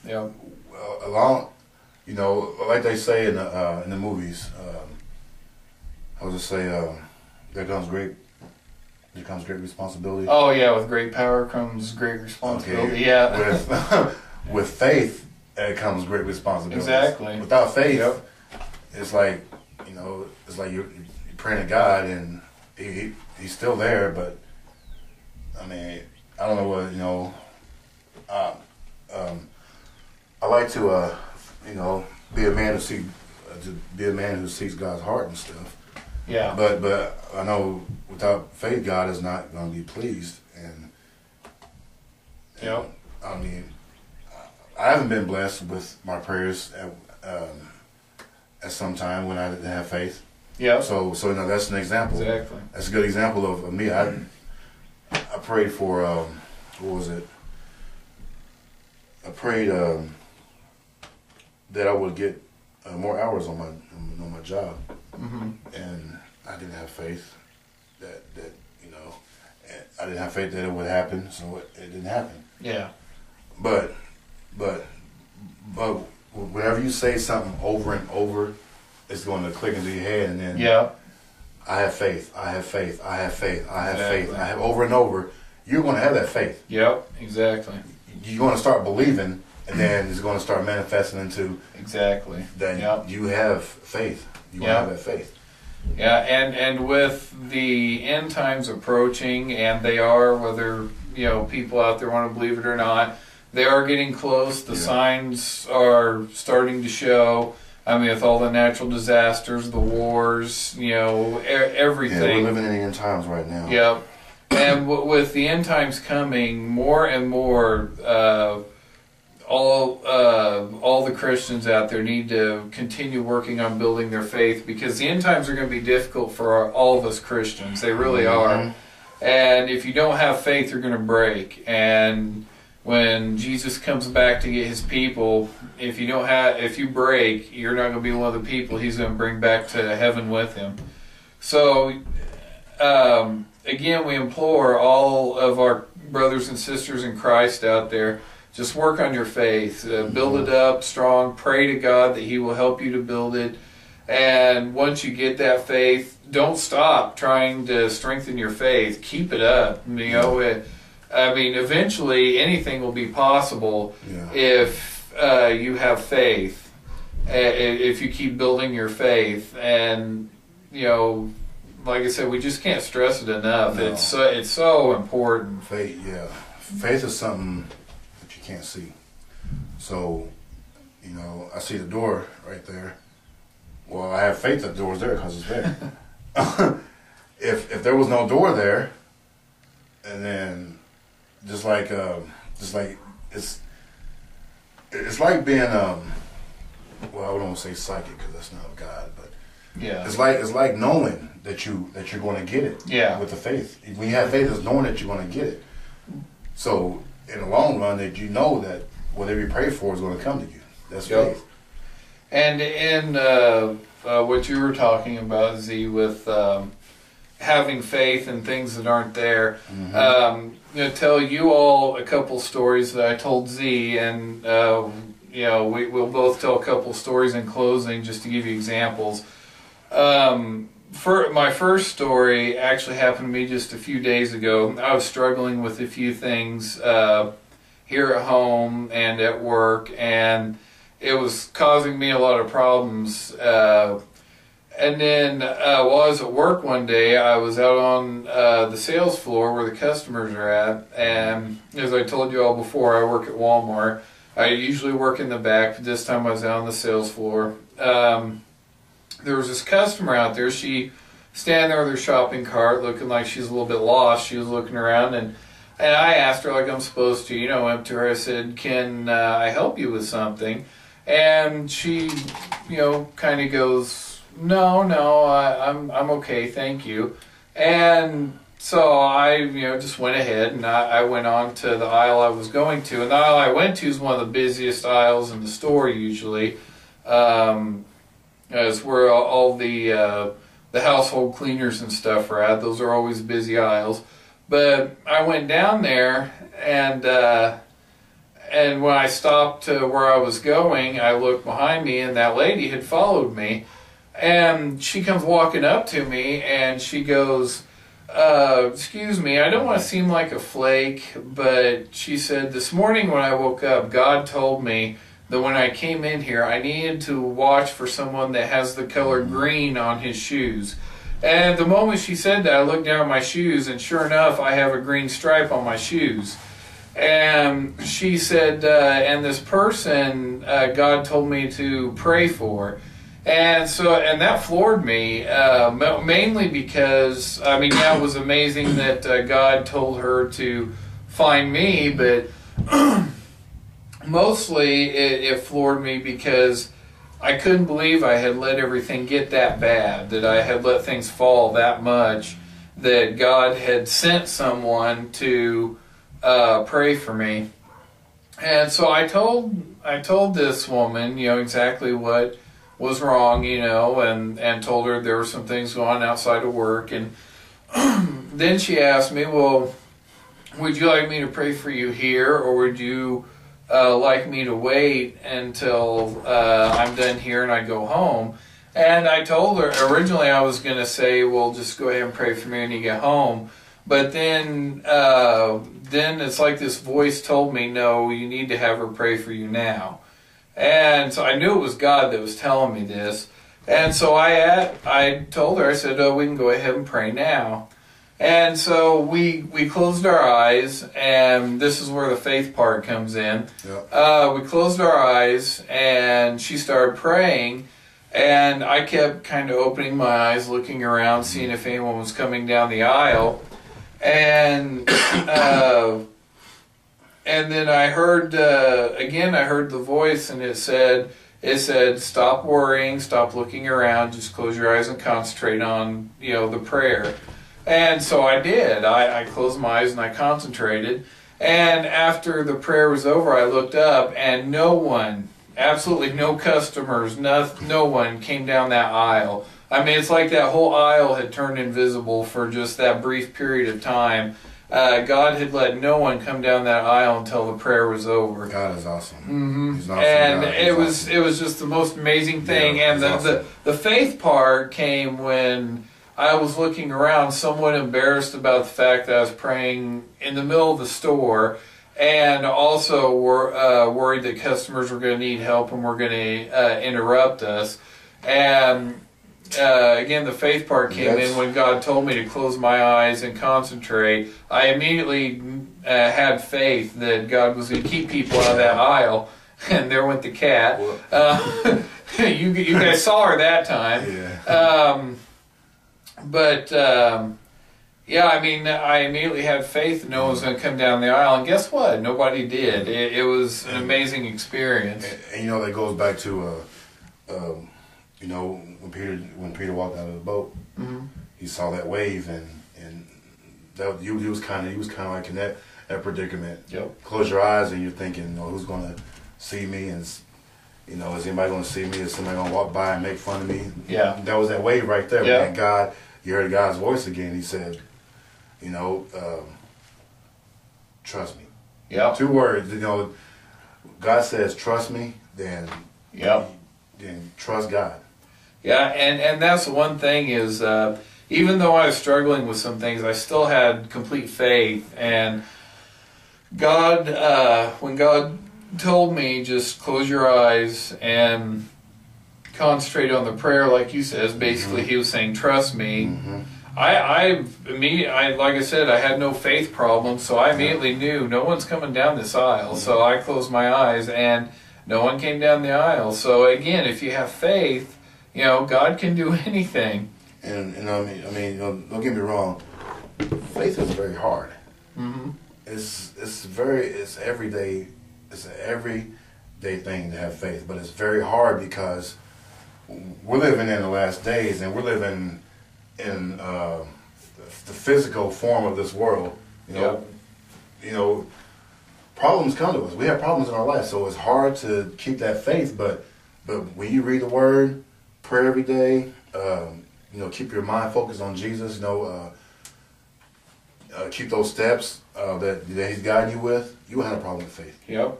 Yeah. Along, you know, like they say in the movies, I would just say, there comes great responsibility. Oh yeah, with great power comes great responsibility. Okay. Yeah. With faith, comes great responsibility. Exactly. Without faith, Yep. it's like, you know, it's like you're praying to God and he's still there, but I mean, I don't know what, you know. I like to, you know, be a man who seeks God's heart and stuff. Yeah. But I know without faith, God is not going to be pleased. And Yep. I mean, I haven't been blessed with my prayers at some time when I didn't have faith. Yeah. So you know, that's an example. Exactly. That's a good example of me. I prayed for what was it? I prayed that I would get more hours on my job, and I didn't have faith that you know, I didn't have faith that it would happen, so it didn't happen. Yeah. But whenever you say something over and over, it's going to click into your head, and then Yeah. I have faith, I have faith, I have faith, I have Exactly. faith, I have over and over. You're going to have that faith. Yep. Exactly. You're going to start believing, and then it's going to start manifesting into Exactly. that Yep. you have faith. You Yep. have that faith. Yeah, and with the end times approaching, and they are, whether you know people out there want to believe it or not, they are getting close. The Yeah. signs are starting to show. I mean, with all the natural disasters, the wars, you know, everything. Yeah, we're living in the end times right now. Yep. And with the end times coming, more and more, all the Christians out there need to continue working on building their faith, because the end times are going to be difficult for all of us Christians. They really are. And if you don't have faith, you're going to break. And when Jesus comes back to get his people, if you break, you're not going to be one of the people he's going to bring back to heaven with him. So, again, we implore all of our brothers and sisters in Christ out there, just work on your faith, build it up strong, pray to God that he will help you to build it. And once you get that faith, don't stop trying to strengthen your faith. Keep it up. You know, eventually anything will be possible if you have faith, if you keep building your faith. And, you know, like I said, we just can't stress it enough. No. It's so important. Faith, yeah. Faith is something that you can't see. So, you know, I see the door right there. Well, I have faith that the door's there because it's there. If there was no door there, and then just like it's like being well, I don't want to say psychic because that's not God, but Yeah. it's like knowing that you're going to get it. Yeah. With the faith, when you have faith, it's knowing that you're going to get it. So in the long run, that you know that whatever you pray for is going to come to you. That's faith. And in what you were talking about, Z, with having faith in things that aren't there, I'm going to tell you all a couple stories that I told Z, and you know, we'll both tell a couple stories in closing just to give you examples. My first story actually happened to me just a few days ago. I was struggling with a few things here at home and at work, and it was causing me a lot of problems. And then while I was at work one day, I was out on the sales floor where the customers are at, and as I told you all before, I work at Walmart. I usually work in the back, but this time I was out on the sales floor. There was this customer out there. She standing there with her shopping cart looking like she's a little bit lost. She was looking around, and I asked her, like I'm supposed to, you know, went up to her. I said, can I help you with something? And she, you know, kind of goes, no, I'm okay, thank you. And so I, you know, just went ahead, and I went on to the aisle I was going to. And the aisle I went to is one of the busiest aisles in the store usually. It's where all the household cleaners and stuff are at. Those are always busy aisles. But I went down there, and and when I stopped to where I was going, I looked behind me, and that lady had followed me. And she comes walking up to me, and she goes, excuse me, I don't want to seem like a flake, but she said, this morning when I woke up, God told me that when I came in here, I needed to watch for someone that has the color green on his shoes. And the moment she said that, I looked down at my shoes, and sure enough, I have a green stripe on my shoes. And she said, and this person, God told me to pray for. And that floored me, mainly because, I mean, yeah, it was amazing that God told her to find me, but mostly it floored me because I couldn't believe I had let everything get that bad, that I had let things fall that much, that God had sent someone to pray for me. And so I told this woman, exactly what was wrong, and told her there were some things going on outside of work. And then she asked me, well, would you like me to pray for you here, or would you like me to wait until I'm done here and I go home? And I told her, originally I was going to say, well, just go ahead and pray for me when you get home. But then it's like this voice told me, no, you need to have her pray for you now. And so I knew it was God that was telling me this. And so I told her, I said, oh, we can go ahead and pray now. And so we closed our eyes, and this is where the faith part comes in. Yep. We closed our eyes, and she started praying, and I kept kind of opening my eyes, looking around, seeing if anyone was coming down the aisle. And then I heard, again, I heard the voice, and it said, stop worrying, stop looking around, just close your eyes and concentrate on, the prayer. And so I did. I closed my eyes and I concentrated. And after the prayer was over, I looked up, and no one, absolutely no customers, no one came down that aisle. I mean, it's like that whole aisle had turned invisible for just that brief period of time. God had let no one come down that aisle until the prayer was over. God is awesome. Mm-hmm. He's an awesome and God. it was just the most amazing thing. Yeah, and awesome. the faith part came when I was looking around, somewhat embarrassed about the fact that I was praying in the middle of the store, and also worried that customers were going to need help and were going to interrupt us. And again, the faith part came in when God told me to close my eyes and concentrate. I immediately had faith that God was going to keep people out of that aisle, and there went the cat. You guys saw her that time. Yeah. Yeah, I mean, I immediately had faith that no one was going to come down the aisle, and guess what? Nobody did. It was an amazing experience. And that goes back to, when Peter walked out of the boat, mm-hmm. He saw that wave, and that he was kind of like in that predicament. Yep. Close your eyes, and you're thinking, who's going to see me, and is anybody going to see me? Is somebody going to walk by and make fun of me? Yeah. That was that wave right there. Yeah. And God, you heard God's voice again. He said, trust me. Yeah. 2 words. God says, trust me. Then. Yep. Then trust God. Yeah, and that's the one thing is, even though I was struggling with some things, I still had complete faith. And God, when God told me just close your eyes and concentrate on the prayer, like you said, basically mm-hmm. He was saying trust me. Mm-hmm. I like I said, I had no faith problem, so I immediately knew no one's coming down this aisle. Mm-hmm. So I closed my eyes, and no one came down the aisle. So again, if you have faith, God can do anything. And I mean, don't get me wrong. Faith is very hard. Mm-hmm. It's everyday. It's an everyday thing to have faith, but it's very hard because we're living in the last days, and we're living in the physical form of this world. Problems come to us. We have problems in our life, so it's hard to keep that faith. But when you read the Word, pray every day. Keep your mind focused on Jesus. Keep those steps that He's guiding you with. You won't have a problem with faith. Yep.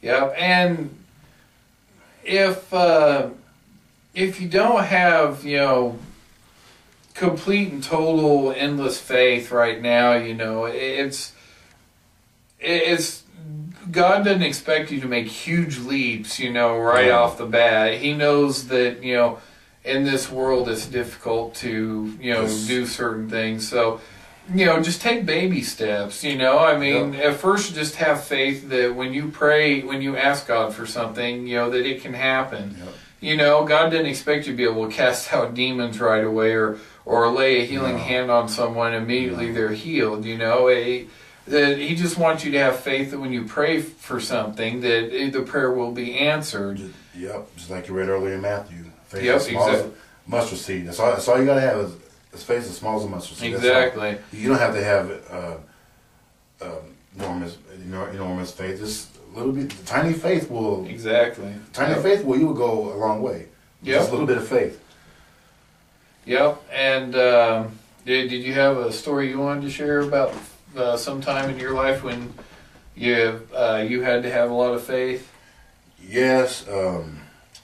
Yep. And if you don't have, complete and total endless faith right now, it's God doesn't expect you to make huge leaps, right off the bat. He knows that, in this world it's difficult to, do certain things. So, just take baby steps, At first just have faith that when you pray, when you ask God for something, that it can happen. God didn't expect you to be able to cast out demons right away or lay a healing hand on someone, immediately they're healed, That He just wants you to have faith that when you pray for something, that the prayer will be answered. Yep, just like you read earlier in Matthew. Faith Yep, as small as mustard seed. That's all you got to have is faith as small as a mustard seed. Exactly. You don't have to have enormous faith. Just a little bit. Tiny faith will. Exactly. Faith will. You will go a long way. Yep. Just a little bit of faith. Yep. And did you have a story you wanted to share about some time in your life when you had to have a lot of faith? Yes.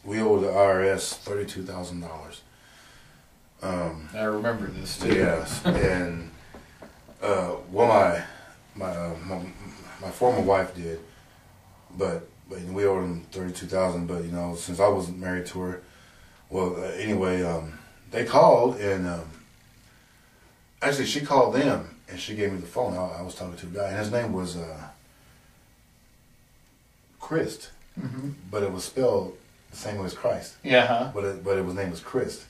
We owe the IRS $32,000. I remember this too. Yes, and my former wife did, but we owed them $32,000. But since I wasn't married to her, they called and actually she called them and she gave me the phone. I was talking to a guy and his name was Christ, but it was spelled the same way as Christ. Yeah. But his name was Christ.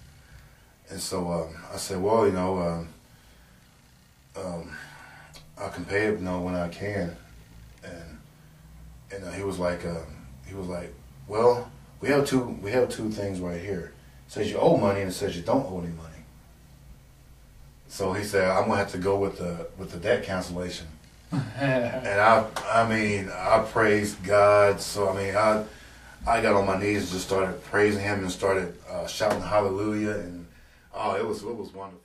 And so I said, well, I can pay it, when I can. And he was like, well, we have two things right here. It says you owe money and it says you don't owe any money. So he said, I'm gonna have to go with the debt cancellation. And I praised God. So I got on my knees and just started praising Him and started shouting hallelujah, and it was wonderful.